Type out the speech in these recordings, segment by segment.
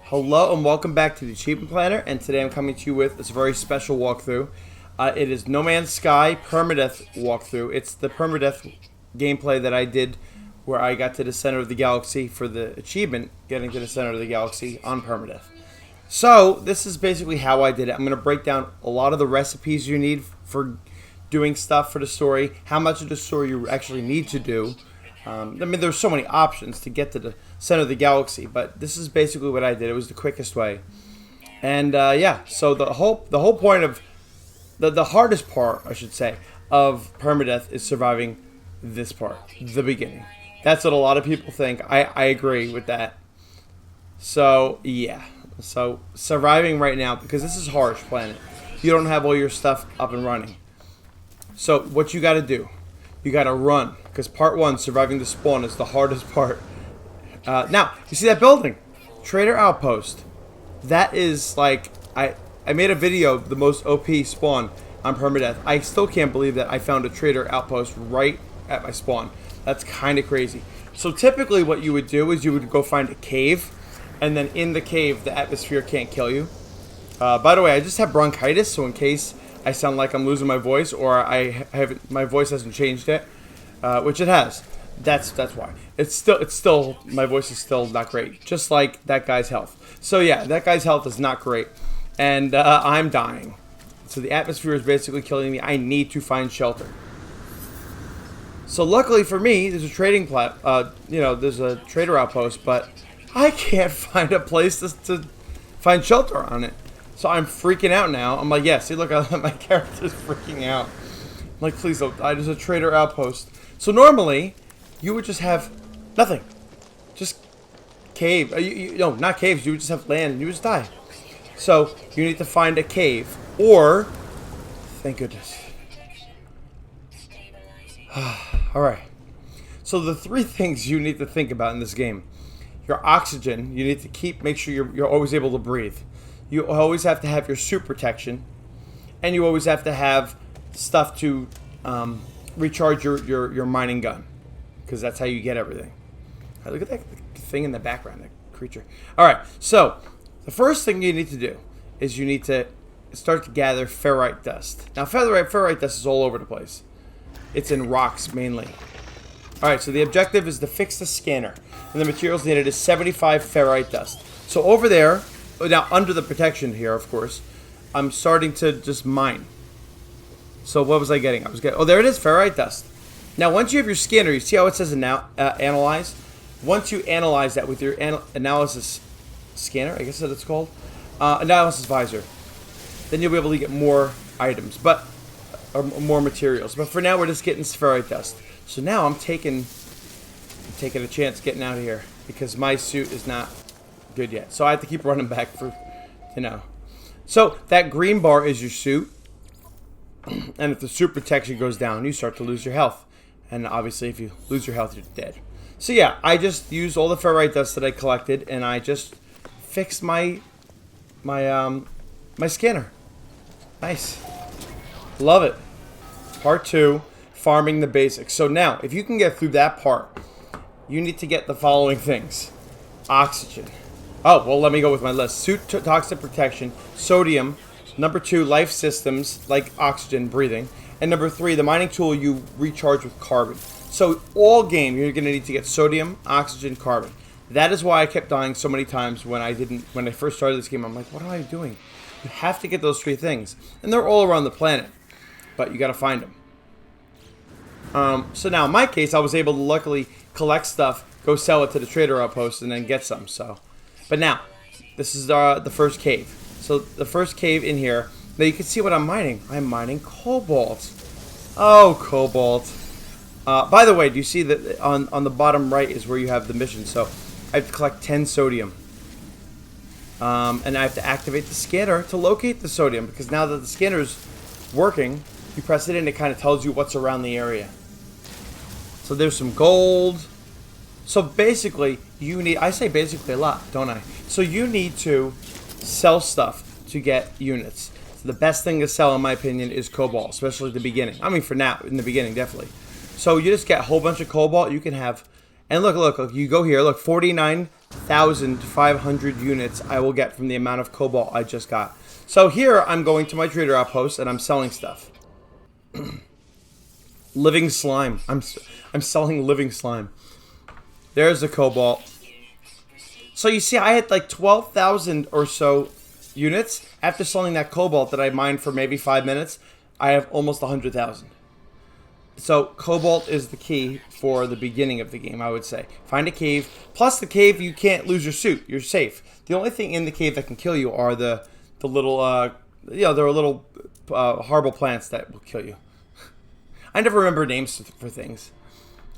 Hello and welcome back to the Achievement Planner, and today I'm coming to you with this very special walkthrough. It is No Man's Sky PermaDeath walkthrough. It's the PermaDeath gameplay that I did where I got to the center of the galaxy for the achievement, getting to the center of the galaxy on PermaDeath. So this is basically how I did it. I'm going to break down a lot of the recipes you need for doing stuff for the story, how much of the story you actually need to do. I mean, there's so many options to get to the center of the galaxy, but this is basically what I did. It was the quickest way, and yeah. So the whole point of the hardest part, I should say, of permadeath is surviving this part, the beginning. That's what a lot of people think. I agree with that. So yeah, so surviving right now, because this is harsh planet. You don't have all your stuff up and running. So what you got to do? You gotta run, because part one, surviving the spawn, is the hardest part. Now, you see that building? Trader Outpost. That is like, I made a video, the most OP spawn on permadeath. I still can't believe that I found a Trader Outpost right at my spawn. That's kind of crazy. So typically what you would do is you would go find a cave, and then in the cave, the atmosphere can't kill you. By the way, I just have bronchitis, so in case I sound like I'm losing my voice, or my voice hasn't changed yet, which it has. That's why. It's still my voice is still not great, just like that guy's health. So yeah, that guy's health is not great, and I'm dying. So the atmosphere is basically killing me. I need to find shelter. So luckily for me, there's a there's a trader outpost, but I can't find a place to find shelter on it. So I'm freaking out now. I'm like, yeah, see, look, my character's freaking out. I'm like, please don't die. There's a trader outpost. So normally, you would just have nothing. Just cave. No, not caves. You would just have land and you would just die. So you need to find a cave. Or, thank goodness. Alright. So the three things you need to think about in this game. Your oxygen, you need to make sure you're always able to breathe. You always have to have your suit protection, and you always have to have stuff to recharge your mining gun, because that's how you get everything. Right, look at that thing in the background, that creature. All right, so the first thing you need to do is you need to start to gather ferrite dust. Now, ferrite dust is all over the place. It's in rocks mainly. All right, so the objective is to fix the scanner, and the materials needed is 75 ferrite dust. So over there. Now, under the protection here, of course, I'm starting to just mine. So what was I getting? Oh, there it is, ferrite dust. Now, once you have your scanner, you see how it says analyze? Once you analyze that with your analysis scanner, I guess that's what it's called, analysis visor, then you'll be able to get more items, or more materials. But for now, we're just getting ferrite dust. So now I'm taking a chance getting out of here, because my suit is not good yet. So I have to keep running back for, So that green bar is your suit. And if the suit protection goes down, you start to lose your health. And obviously if you lose your health, you're dead. So yeah, I just used all the ferrite dust that I collected, and I just fixed my scanner. Nice. Love it. Part 2, farming the basics. So now, if you can get through that part, you need to get the following things. Oxygen. Oh, well, let me go with my list. Suit toxic protection, sodium, number 2, life systems, like oxygen, breathing, and number 3, the mining tool you recharge with carbon. So all game, you're going to need to get sodium, oxygen, carbon. That is why I kept dying so many times when I first started this game. I'm like, what am I doing? You have to get those 3 things. And they're all around the planet, but you got to find them. So now, in my case, I was able to luckily collect stuff, go sell it to the trader outpost, and then get some, so... But now, this is the first cave. So the first cave in here. Now you can see what I'm mining. I'm mining cobalt. Oh, cobalt. By the way, do you see that on the bottom right is where you have the mission? So I have to collect 10 sodium. And I have to activate the scanner to locate the sodium. Because now that the scanner is working, you press it in, it kind of tells you what's around the area. So there's some gold. So basically, I say basically a lot, don't I? So you need to sell stuff to get units. So the best thing to sell, in my opinion, is cobalt, especially at the beginning. I mean, for now, in the beginning, definitely. So you just get a whole bunch of cobalt. You can have, and look, you go here, look, 49 1,500 units I will get from the amount of cobalt I just got. So here I'm going to my trader outpost and I'm selling stuff. Living slime. I'm selling living slime. There's the cobalt. So you see, I had like 12,000 or so units. After selling that cobalt that I mined for maybe 5 minutes, I have almost 100,000. So cobalt is the key for the beginning of the game, I would say. Find a cave. Plus the cave, you can't lose your suit. You're safe. The only thing in the cave that can kill you are the little, there are little horrible plants that will kill you. I never remember names for things,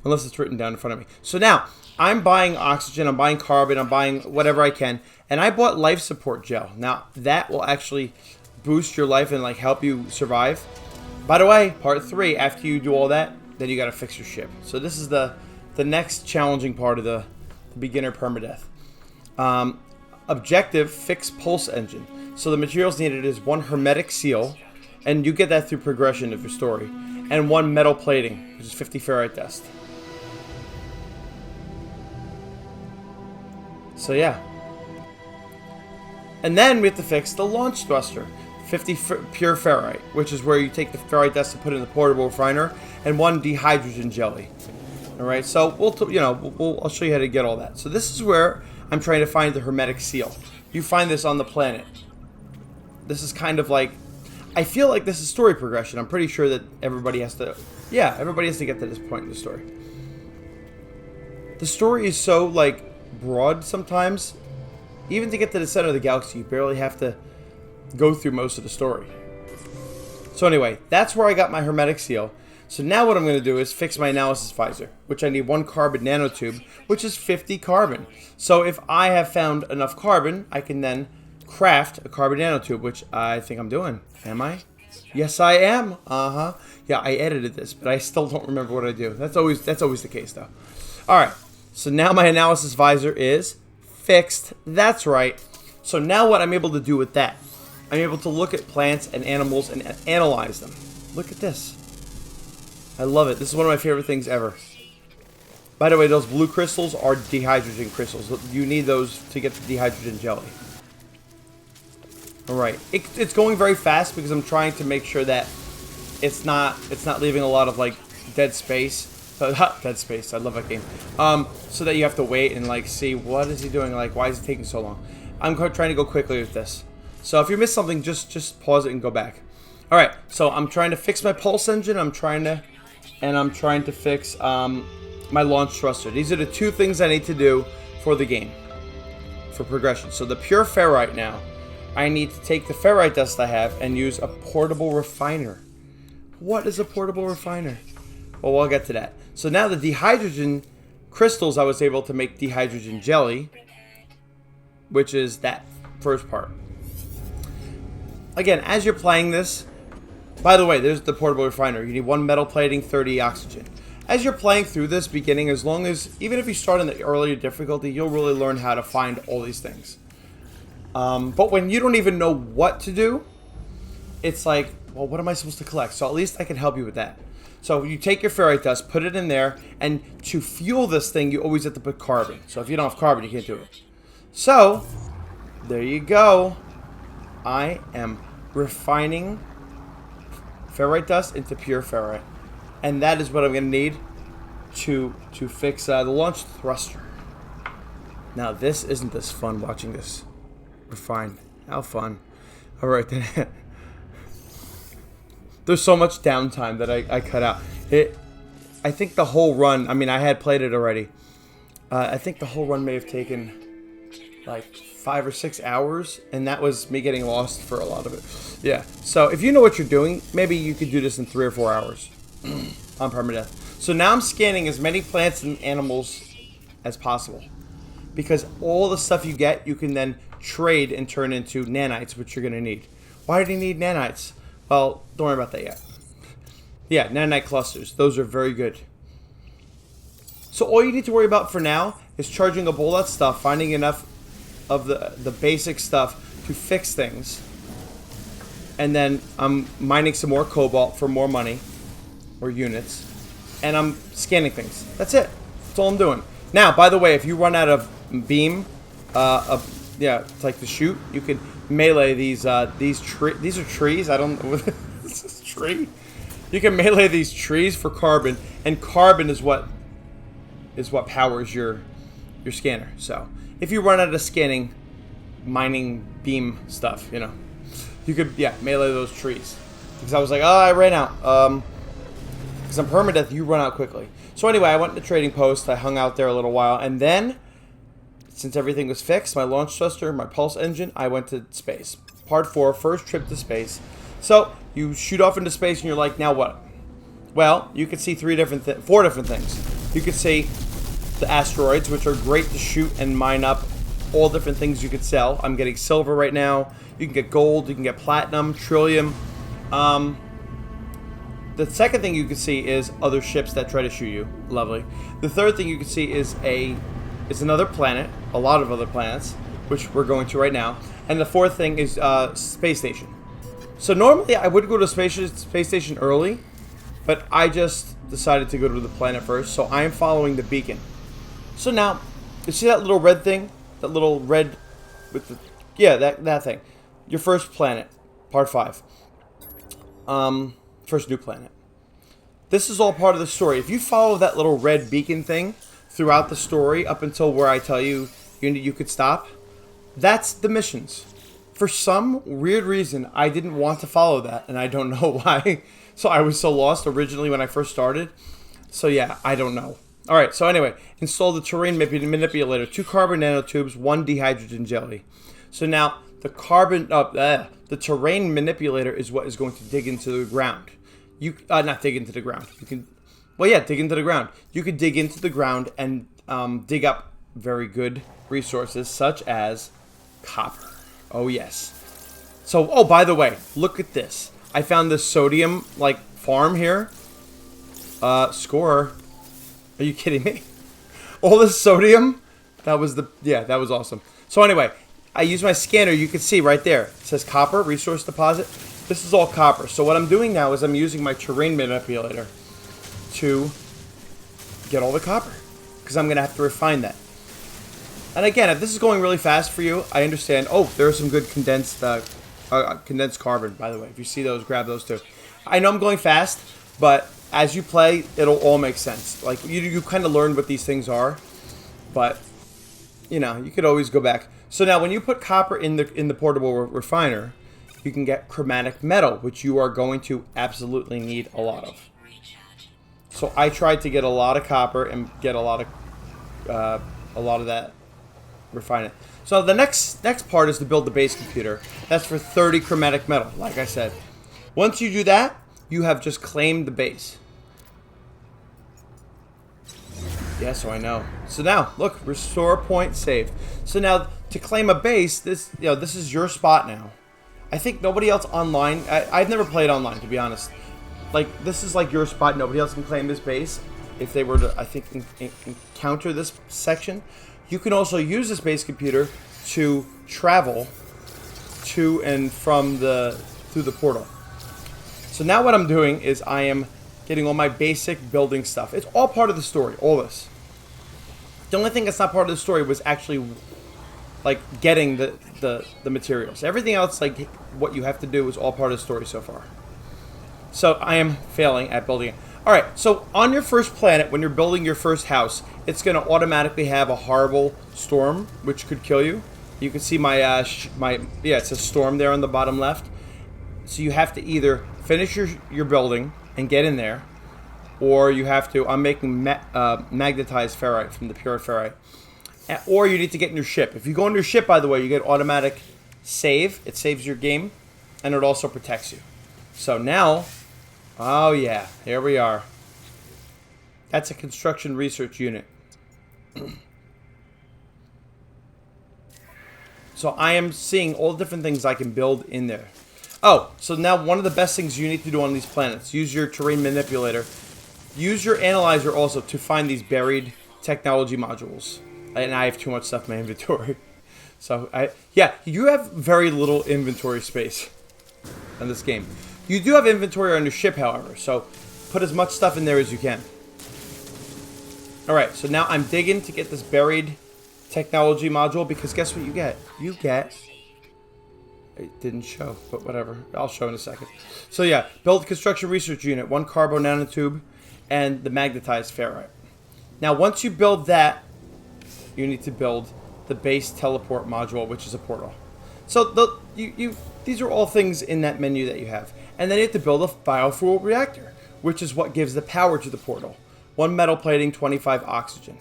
unless it's written down in front of me. So now, I'm buying oxygen, I'm buying carbon, I'm buying whatever I can, and I bought life support gel. Now, that will actually boost your life and like help you survive. By the way, part 3, after you do all that, then you gotta fix your ship. So this is the next challenging part of the beginner permadeath. Objective, fix pulse engine. So the materials needed is 1 hermetic seal, and you get that through progression of your story, and 1 metal plating, which is 50 ferrite dust. So yeah. And then we have to fix the launch thruster. 50 pure ferrite, which is where you take the ferrite dust and put it in the portable refiner, and 1 dehydrogen jelly. All right, so I'll show you how to get all that. So this is where I'm trying to find the hermetic seal. You find this on the planet. This is kind of like, I feel like this is story progression. I'm pretty sure that everybody has to get to this point in the story. The story is so like broad sometimes. Even to get to the center of the galaxy, you barely have to go through most of the story. So anyway, that's where I got my hermetic seal. So now what I'm going to do is fix my analysis visor, which I need 1 carbon nanotube, which is 50 carbon. So if I have found enough carbon, I can then craft a carbon nanotube, which I think I'm doing. Am I? Yes, I am. Yeah, I edited this, but I still don't remember what I do. That's always the case, though. All right. So now my analysis visor is fixed. That's right. So now what I'm able to do with that, I'm able to look at plants and animals and analyze them. Look at this. I love it. This is one of my favorite things ever. By the way, those blue crystals are dehydrogen crystals. You need those to get the dehydrogen jelly. Alright. It's going very fast because I'm trying to make sure that it's not leaving a lot of like dead space. Dead space. I love that game. So that you have to wait and like see what is he doing, like why is it taking so long. I'm trying to go quickly with this. So if you miss something, just pause it and go back. All right. So I'm trying to fix my pulse engine. I'm trying to fix my launch thruster. These are the 2 things I need to do for the game, for progression. So the pure ferrite now, I need to take the ferrite dust I have and use a portable refiner. What is a portable refiner? Well, we'll get to that. So now the dehydrogen crystals, I was able to make dehydrogen jelly, which is that first part. Again, as you're playing this, by the way, there's the portable refiner. You need 1 metal plating, 30 oxygen. As you're playing through this beginning, even if you start in the earlier difficulty, you'll really learn how to find all these things. But when you don't even know what to do, it's like, well, what am I supposed to collect? So at least I can help you with that. So you take your ferrite dust, put it in there, and to fuel this thing, you always have to put carbon. So if you don't have carbon, you can't do it. So, there you go. I am refining ferrite dust into pure ferrite. And that is what I'm going to need to fix the launch thruster. Now, isn't this fun watching this refine? How fun. All right, then. There's so much downtime that I cut out. I think the whole run, I mean, I had played it already. I think the whole run may have taken like 5 or 6 hours, and that was me getting lost for a lot of it. Yeah, so if you know what you're doing, maybe you could do this in 3 or 4 hours on permadeath. So now I'm scanning as many plants and animals as possible, because all the stuff you get, you can then trade and turn into nanites, which you're going to need. Why do you need nanites? Well, don't worry about that yet. Yeah, nanite clusters. Those are very good. So all you need to worry about for now is charging up all that stuff, finding enough of the basic stuff to fix things. And then I'm mining some more cobalt for more money, or units. And I'm scanning things. That's it. That's all I'm doing. Now, by the way, if you run out of beam, yeah, it's like to shoot. You can melee these trees. These are trees. I don't know. This is a tree. You can melee these trees for carbon, and carbon is what powers your scanner. So if you run out of scanning, mining beam stuff, you know, you could melee those trees. Because I was like, oh, I ran out. Because on PermaDeath, you run out quickly. So anyway, I went to Trading Post. I hung out there a little while, and then, since everything was fixed, my launch thruster, my pulse engine, I went to space. Part 4, first trip to space. So you shoot off into space, and you're like, now what? Well, you could see 4 different things. You could see the asteroids, which are great to shoot and mine up. All different things you could sell. I'm getting silver right now. You can get gold. You can get platinum, trillium. The second thing you can see is other ships that try to shoot you. Lovely. The third thing you can see is another planet. A lot of other planets, which we're going to right now. And the fourth thing is space station. So normally I would go to space station early, but I just decided to go to the planet first. So I am following the beacon. So now, you see that little red thing? That little red with the... Yeah, that thing. Your first planet. Part 5. First new planet. This is all part of the story. If you follow that little red beacon thing throughout the story up until where I tell you you could stop, that's the missions. For some weird reason, I didn't want to follow that, and I don't know why. So I was so lost originally when I first started. So yeah, I don't know. Alright, so anyway, install the terrain manipulator, 2 carbon nanotubes, 1 dihydrogen jelly. So now, the terrain manipulator is what is going to dig into the ground. Not dig into the ground. You can, dig into the ground. You could dig into the ground and dig up very good resources, such as copper. Oh, yes. So, oh, by the way, look at this. I found this sodium, farm here. Score. Are you kidding me? All this sodium? That was awesome. So anyway, I use my scanner. You can see right there. It says copper, resource deposit. This is all copper. So what I'm doing now is I'm using my terrain manipulator to get all the copper. Because I'm going to have to refine that. And again, if this is going really fast for you, I understand. Oh, there's some good condensed carbon, by the way. If you see those, grab those too. I know I'm going fast, but as you play, it'll all make sense. Like, you kind of learn what these things are. But, you could always go back. So now, when you put copper in the portable refiner, you can get chromatic metal, which you are going to absolutely need a lot of. So I tried to get a lot of copper and get a lot of that, refine it. So the next part is to build the base computer. That's for 30 chromatic metal, like I said. Once you do that, you have just claimed the base. Yeah, so I know. So now, look, restore point saved. So now, to claim a base, this is your spot now. I think nobody else online. I've never played online, to be honest. Like, this is like your spot. Nobody else can claim this base if they were to, I think, encounter this section. You can also use this base computer to travel to and from through the portal. So now what I'm doing is I am getting all my basic building stuff. It's all part of the story, all this. The only thing that's not part of the story was actually like getting the materials. Everything else, like what you have to do, is all part of the story so far. So I am failing at building it. Alright, so on your first planet, when you're building your first house, it's going to automatically have a horrible storm, which could kill you. You can see my it says storm there on the bottom left. So you have to either finish your building and get in there, or you have to, I'm making magnetized ferrite from the pure ferrite, or you need to get in your ship. If you go in your ship, by the way, you get automatic save. It saves your game, and it also protects you. So now, oh yeah, here we are. That's a construction research unit. So I am seeing all the different things I can build in there. Oh, so now one of the best things you need to do on these planets, use your terrain manipulator. Use your analyzer also to find these buried technology modules. And I have too much stuff in my inventory. So, you have very little inventory space in this game. You do have inventory on your ship, however, so put as much stuff in there as you can. Alright, so now I'm digging to get this buried technology module, because guess what you get? You get... It didn't show, but whatever. I'll show in a second. So yeah, build construction research unit, 1 carbo nanotube, and the magnetized ferrite. Now, once you build that, you need to build the base teleport module, which is a portal. So these are all things in that menu that you have. And then you have to build a biofuel reactor, which is what gives the power to the portal. 1 metal plating, 25 oxygen.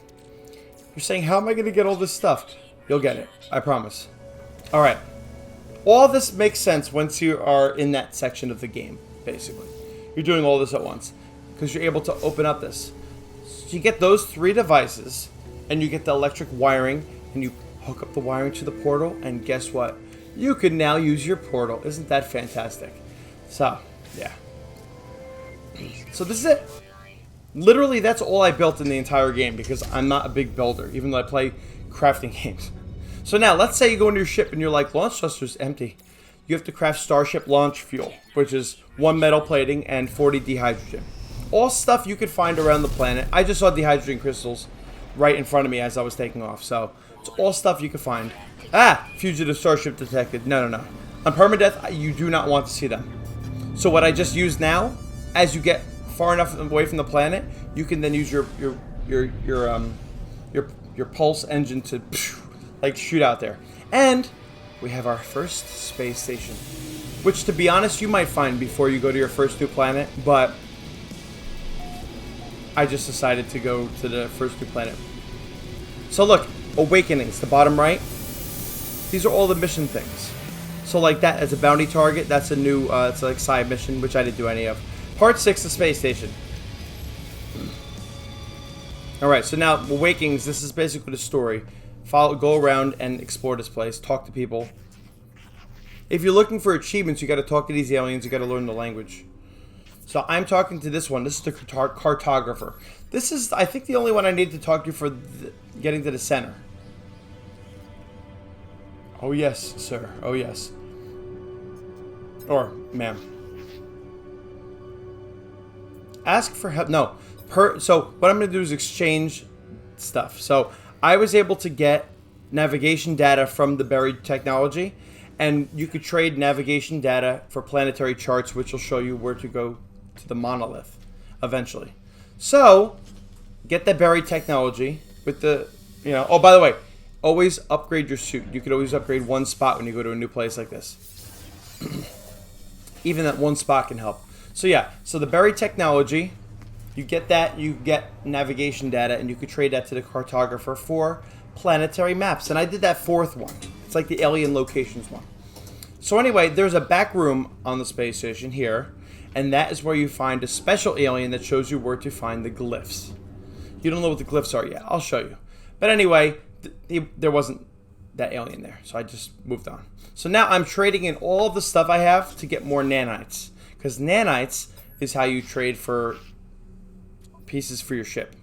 You're saying, how am I going to get all this stuff? You'll get it. I promise. All right. All this makes sense once you are in that section of the game, basically. You're doing all this at once because you're able to open up this. So you get those 3 devices, and you get the electric wiring, and you hook up the wiring to the portal, and guess what? You can now use your portal. Isn't that fantastic? So, yeah. So this is it. Literally, that's all I built in the entire game because I'm not a big builder, even though I play crafting games. So now, let's say you go into your ship and you're like, launch thruster's empty. You have to craft Starship launch fuel, which is 1 metal plating and 40 dehydrogen. All stuff you could find around the planet. I just saw dehydrogen crystals right in front of me as I was taking off. So, it's all stuff you could find. Ah! Fugitive Starship detected. No. On PermaDeath, you do not want to see them. So what I just used now, as you get far enough away from the planet, you can then use your pulse engine to like shoot out there. And we have our first space station, which, to be honest, you might find before you go to your first new planet, but I just decided to go to the first new planet. So look, Awakenings, the bottom right, these are all the mission things. So like that as a bounty target, that's a new, it's like side mission, which I didn't do any of. Part 6, the space station. Alright, so now Awakenings, this is basically the story. Go around and explore this place, talk to people. If you're looking for achievements, you got to talk to these aliens, you got to learn the language. So I'm talking to this one. This is the cartographer. This is, I think, the only one I need to talk to for getting to the center. Oh yes, sir. Oh yes. Or ma'am. Ask for help. No. So what I'm going to do is exchange stuff. So I was able to get navigation data from the buried technology, and you could trade navigation data for planetary charts, which will show you where to go to the monolith eventually. So get that buried technology with the, oh, by the way, always upgrade your suit. You could always upgrade 1 spot when you go to a new place like this. Even that 1 spot can help. So yeah, so the buried technology, you get that, you get navigation data, and you could trade that to the cartographer for planetary maps. And I did that 4th one. It's like the alien locations one. So anyway, there's a back room on the space station here, and that is where you find a special alien that shows you where to find the glyphs. You don't know what the glyphs are yet. I'll show you. But anyway, there wasn't that alien there, so I just moved on. So now I'm trading in all of the stuff I have to get more nanites, because nanites is how you trade for pieces for your ship,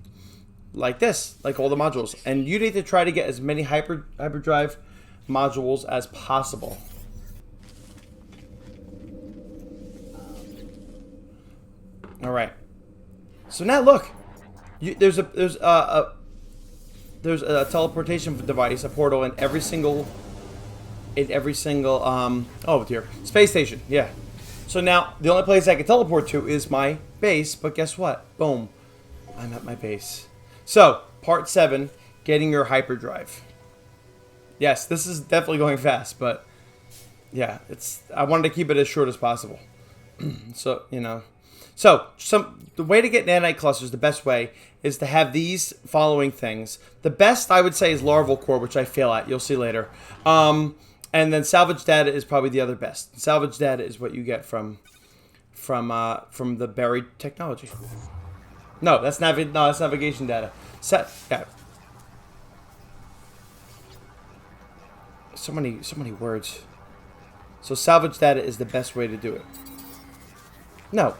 like this, like all the modules. And you need to try to get as many hyperdrive modules as possible. All right. So now look, there's a teleportation device, a portal in every single oh dear, space station. Yeah. So now the only place I can teleport to is my base, but guess what? Boom, I'm at my base. So part 7, getting your hyperdrive. Yes, this is definitely going fast, but yeah, I wanted to keep it as short as possible. So the way to get nanite clusters, the best way, is to have these following things. The best, I would say, is larval core, which I fail at. You'll see later. And then salvage data is probably the other best. Salvage data is what you get from the buried technology. No, that's navigation data. Yeah. So many words. So salvage data is the best way to do it. No.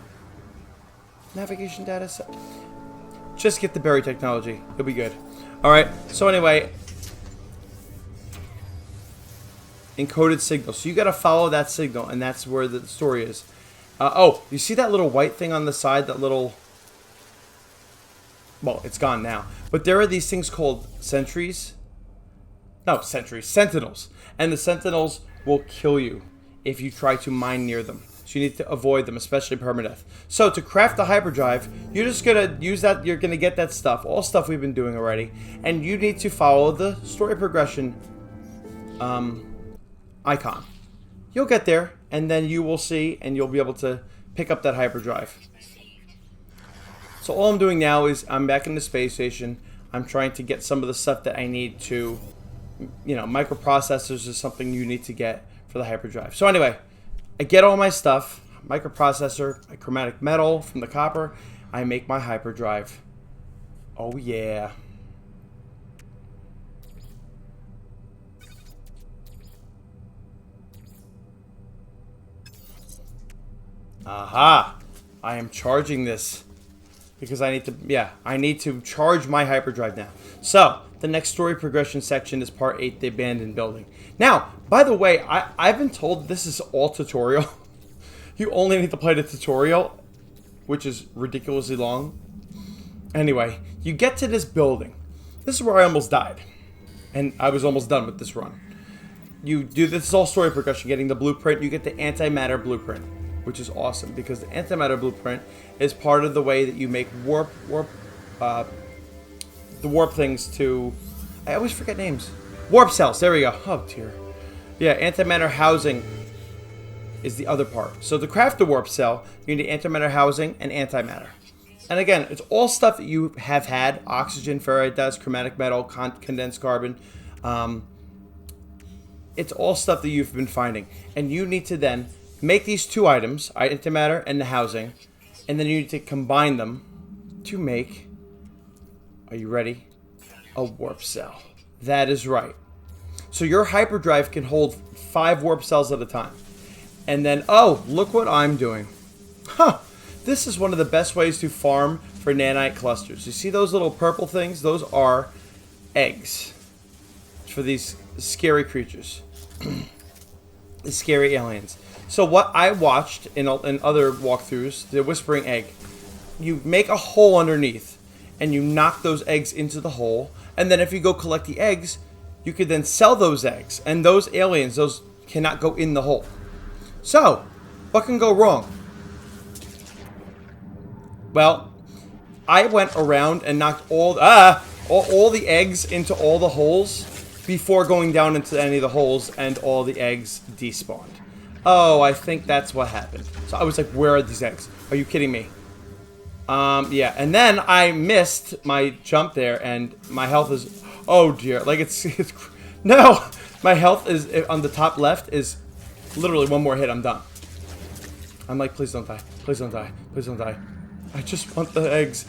Navigation data. Just get the buried technology. You'll be good. All right. So anyway, encoded signal. So you got to follow that signal, and that's where the story is. Oh, you see that little white thing on the side? That little. Well, it's gone now. But there are these things called sentries. No, centuries. Sentinels. And the sentinels will kill you if you try to mine near them. So you need to avoid them, especially permadeath. So to craft the hyperdrive, you're just going to use that. You're going to get that stuff. All stuff we've been doing already. And you need to follow the story progression icon. You'll get there, and then you will see, and you'll be able to pick up that hyperdrive. So all I'm doing now is I'm back in the space station. I'm trying to get some of the stuff that I need to, you know, microprocessors is something you need to get for the hyperdrive. So anyway, I get all my stuff, microprocessor, my chromatic metal from the copper. I make my hyperdrive. Oh yeah. Aha! I am charging this because I need to, I need to charge my hyperdrive now. So, the next story progression section is part 8, the abandoned building. Now, by the way, I've been told this is all tutorial. You only need to play the tutorial, which is ridiculously long. Anyway, you get to this building. This is where I almost died. And I was almost done with this run. You do this is all story progression, getting the blueprint. You get the antimatter blueprint, which is awesome because the antimatter blueprint is part of the way that you make the warp things to, I always forget names. Warp cells, there we go. Oh dear. Yeah, antimatter housing is the other part. So to craft the warp cell, you need antimatter housing and antimatter. And again, it's all stuff that you have had: oxygen, ferrite dust, chromatic metal, condensed carbon. It's all stuff that you've been finding. And you need to then make these two items, antimatter and the housing, and then you need to combine them to make, are you ready? A warp cell. That is right. So your hyperdrive can hold 5 warp cells at a time. And then, oh, look what I'm doing. Huh. This is one of the best ways to farm for nanite clusters. You see those little purple things? Those are eggs for these scary creatures. The scary aliens. So what I watched in other walkthroughs, the whispering egg, you make a hole underneath and you knock those eggs into the hole, and then if you go collect the eggs, you could then sell those eggs, and those aliens, those cannot go in the hole. So, what can go wrong? Well, I went around and knocked all the eggs into all the holes before going down into any of the holes, and all the eggs despawned. Oh, I think that's what happened. So I was like, where are these eggs? Are you kidding me? Yeah, and then I missed my jump there, and my health is, oh dear, like it's no, my health is, on the top left, is literally one more hit, I'm done. I'm like, please don't die, please don't die, please don't die. I just want the eggs.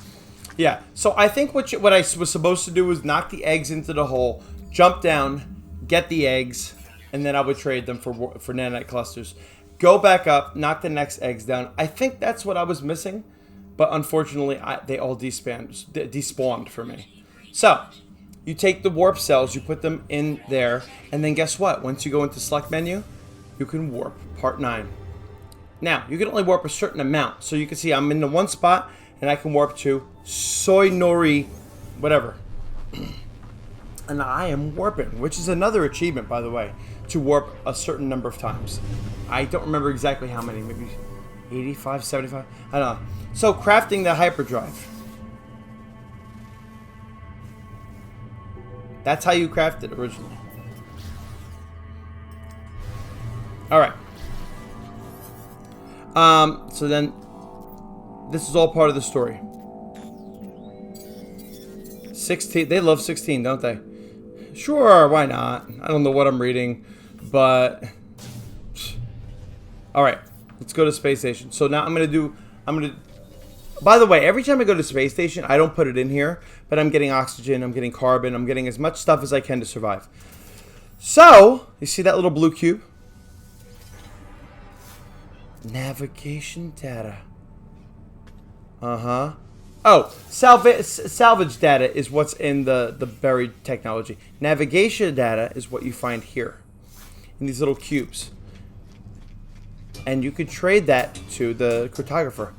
Yeah, so I think what I was supposed to do was knock the eggs into the hole, jump down, get the eggs, and then I would trade them for nanite clusters. Go back up, knock the next eggs down. I think that's what I was missing, but unfortunately, they all despawned for me. So, you take the warp cells, you put them in there, and then guess what? Once you go into select menu, you can warp part 9. Now, you can only warp a certain amount. So you can see I'm in the one spot, and I can warp to Soy Nori, whatever. And I am warping, which is another achievement, by the way, to warp a certain number of times. I don't remember exactly how many, maybe 85, 75, I don't know. So, crafting the hyperdrive. That's how you craft it originally. Alright. So then, this is all part of the story. 16, they love 16, don't they? Sure, why not? I don't know what I'm reading, but... Alright, let's go to space station. So now I'm gonna... By the way, every time I go to space station, I don't put it in here, but I'm getting oxygen, I'm getting carbon, I'm getting as much stuff as I can to survive. So, you see that little blue cube? Navigation data. Uh-huh. Oh, salvage data is what's in the buried technology. Navigation data is what you find here in these little cubes. And you could trade that to the cartographer.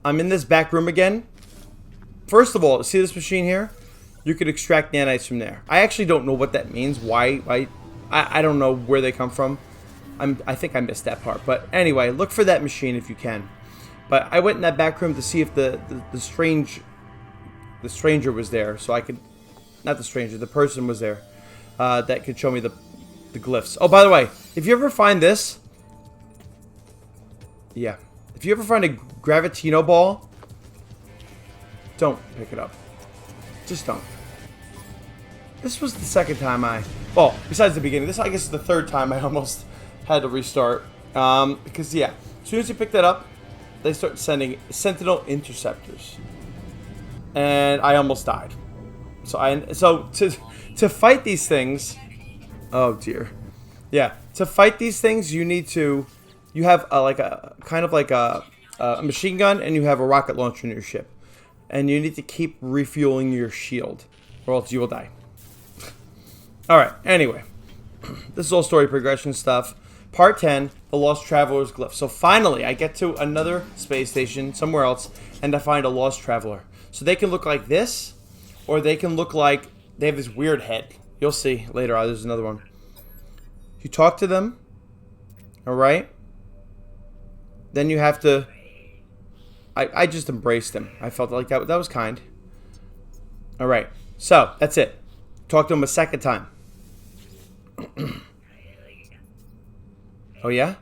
I'm in this back room again. First of all, see this machine here? you could extract nanites from there. I actually don't know what that means. Why? I don't know where they come from. I think I missed that part. But anyway, look for that machine if you can. But I went in that back room to see if the stranger was there, so I could, not the stranger, the person was there that could show me the glyphs. Oh, by the way, if you ever find this, yeah, if you ever find a Gravitino ball, don't pick it up. Just don't. This was the second time well, besides the beginning, this I guess is the third time I almost had to restart. Because yeah, as soon as you pick that up, they start sending Sentinel interceptors, and I almost died. So to fight these things, oh dear, yeah, to fight these things you have a kind of like a machine gun, and you have a rocket launcher in your ship, and you need to keep refueling your shield, or else you will die. All right. Anyway, this is all story progression stuff. Part 10, the Lost Traveler's Glyph. So finally, I get to another space station somewhere else, and I find a Lost Traveler. So they can look like this, or they can look like they have this weird head. You'll see later on. There's another one. You talk to them, all right? Then you have to... I just embraced them. I felt like that was kind. All right. So, that's it. Talk to them a second time. Oh, yeah?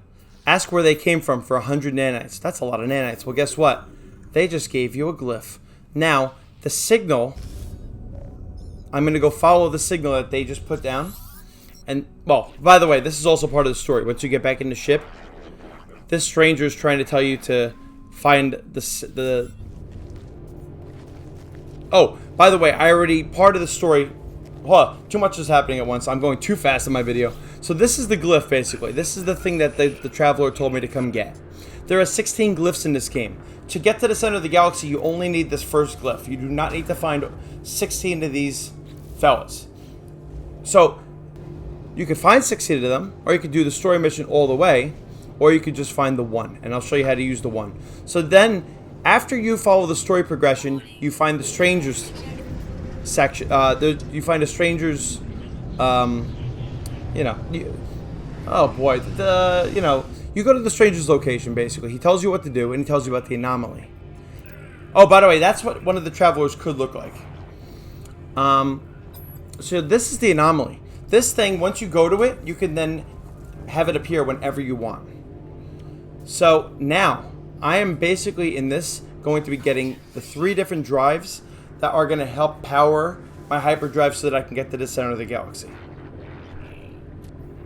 Ask where they came from for 100 nanites. That's a lot of nanites. Well, guess what? They just gave you a glyph. Now, the signal... I'm going to go follow the signal that they just put down. And, well, by the way, this is also part of the story. Once you get back in the ship, this stranger is trying to tell you to find the... Oh, by the way, part of the story... Huh, too much is happening at once. I'm going too fast in my video. So this is the glyph, basically. This is the thing that the traveler told me to come get. There are 16 glyphs in this game. To get to the center of the galaxy, you only need this first glyph. You do not need to find 16 of these fellas. So, you could find 16 of them, or you could do the story mission all the way, or you could just find the one, and I'll show you how to use the one. So then, after you follow the story progression, you find the strangers section. You find a stranger's, oh boy, you go to the stranger's location, basically. He tells you what to do, and he tells you about the anomaly. Oh, by the way, that's what one of the travelers could look like. So this is the anomaly. This thing, once you go to it, you can then have it appear whenever you want. So now, I am basically in this going to be getting the 3 different drives that are going to help power my hyperdrive so that I can get to the center of the galaxy.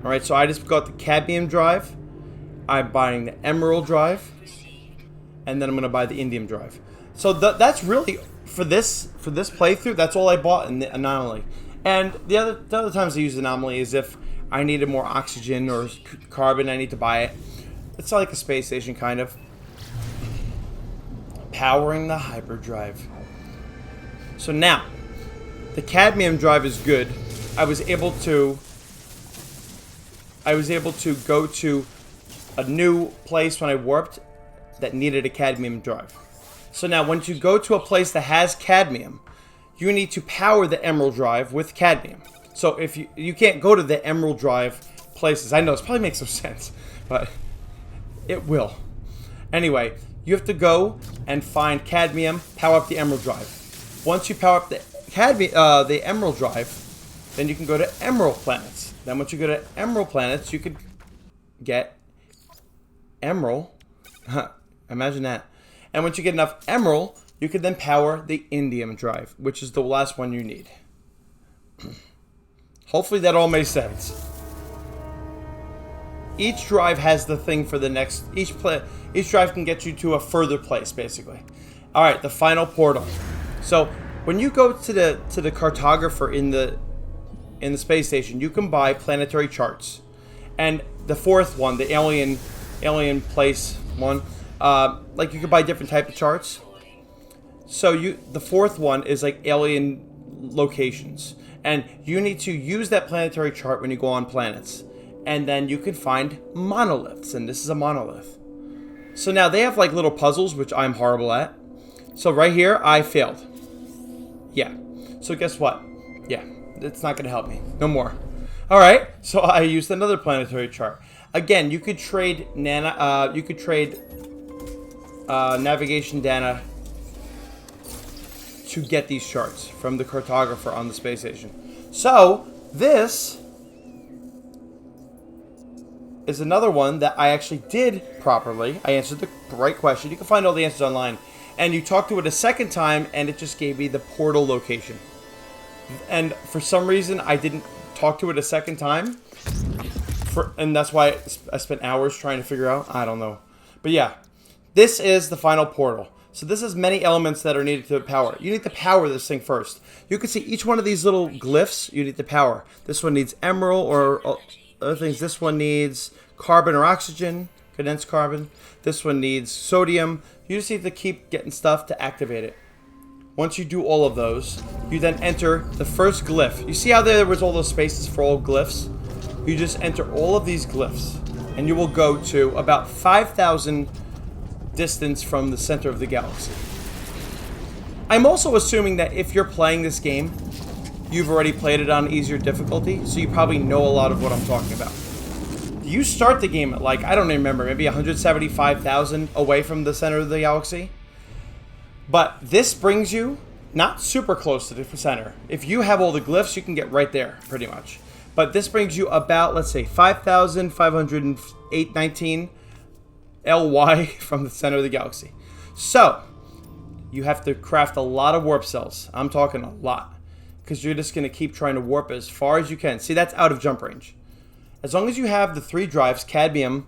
Alright, so I just got the cadmium drive, I'm buying the emerald drive, and then I'm going to buy the indium drive. So that's really, for this playthrough, that's all I bought in the anomaly. And the other times I use the anomaly is if I needed more oxygen or carbon, I need to buy it. It's like a space station, kind of. Powering the hyperdrive. So now, the cadmium drive is good. I was able to go to a new place when I warped that needed a cadmium drive. So now, once you go to a place that has cadmium, you need to power the emerald drive with cadmium. So if you can't go to the emerald drive places. I know this probably makes no sense, but it will. Anyway, you have to go and find cadmium, power up the emerald drive. Once you power up the emerald drive, then you can go to emerald planets. Then once you go to emerald planets, you could get emerald. Imagine that. And once you get enough emerald, you can then power the indium drive, which is the last one you need. Hopefully that all makes sense. Each drive has the thing for the next. Each drive can get you to a further place, basically. All right, the final portal. So when you go to the cartographer in the space station, you can buy planetary charts, and the fourth one, the alien place one, like you can buy different type of charts. So the fourth one is like alien locations, and you need to use that planetary chart when you go on planets, and then you can find monoliths, and this is a monolith. So now they have like little puzzles, which I'm horrible at. So right here, I failed. Yeah. So guess what? Yeah, it's not going to help me. No more. All right, so I used another planetary chart. Again, you could trade navigation data to get these charts from the cartographer on the space station. So this is another one that I actually did properly. I answered the right question. You can find all the answers online. And you talk to it a second time, and it just gave me the portal location. And for some reason, I didn't talk to it a second time. And that's why I spent hours trying to figure out. I don't know. But yeah, this is the final portal. So this has many elements that are needed to power. You need to power this thing first. You can see each one of these little glyphs you need to power. This one needs emerald or other things. This one needs carbon or oxygen, condensed carbon. This one needs sodium. You just need to keep getting stuff to activate it. Once you do all of those, you then enter the first glyph. You see how there was all those spaces for all glyphs? You just enter all of these glyphs, and you will go to about 5,000 distance from the center of the galaxy. I'm also assuming that if you're playing this game, you've already played it on easier difficulty, so you probably know a lot of what I'm talking about. You start the game at, like, I don't remember, maybe 175,000 away from the center of the galaxy. But this brings you not super close to the center. If you have all the glyphs, you can get right there, pretty much. But this brings you about, let's say, 5,519 LY from the center of the galaxy. So, you have to craft a lot of warp cells. I'm talking a lot. Because you're just going to keep trying to warp as far as you can. See, that's out of jump range. As long as you have the 3 drives, cadmium,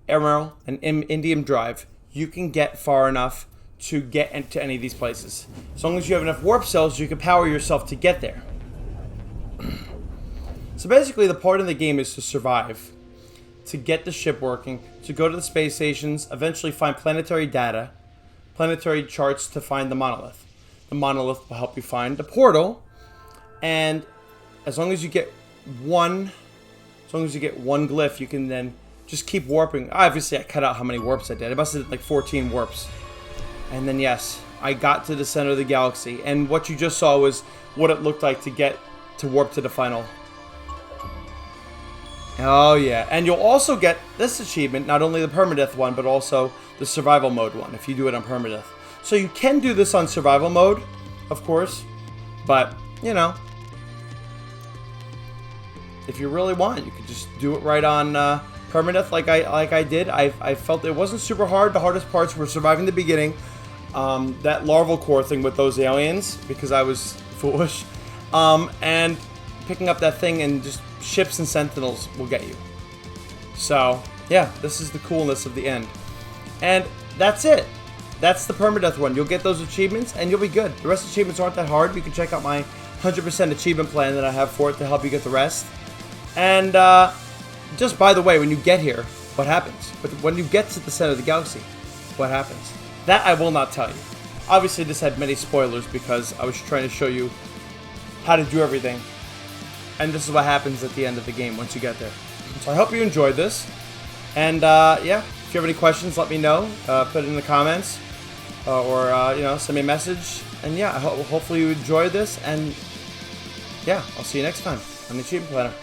emerald, and indium drive, you can get far enough to get into any of these places. As long as you have enough warp cells, you can power yourself to get there. So basically, the part of the game is to survive, to get the ship working, to go to the space stations, eventually find planetary data, planetary charts to find the monolith. The monolith will help you find the portal, and as long as you get one glyph, you can then just keep warping. Obviously, I cut out how many warps I did. I must have did like 14 warps. And then, yes, I got to the center of the galaxy. And what you just saw was what it looked like to get to warp to the final. Oh, yeah. And you'll also get this achievement, not only the permadeath one, but also the survival mode one, if you do it on permadeath. So you can do this on survival mode, of course. But, you know, if you really want, you could just do it right on permadeath like I did. I felt it wasn't super hard. The hardest parts were surviving the beginning. That larval core thing with those aliens, because I was foolish. And picking up that thing, and just ships and sentinels will get you. So, yeah, this is the coolness of the end. And that's it. That's the permadeath one. You'll get those achievements, and you'll be good. The rest of the achievements aren't that hard. You can check out my 100% achievement plan that I have for it to help you get the rest. And just by the way, when you get here, what happens? But when you get to the center of the galaxy, what happens? That I will not tell you. Obviously, this had many spoilers because I was trying to show you how to do everything. And this is what happens at the end of the game once you get there. So I hope you enjoyed this. And yeah, if you have any questions, let me know. Put it in the comments. Or you know, send me a message. And yeah, hopefully you enjoyed this. And yeah, I'll see you next time on the Achievement Planner.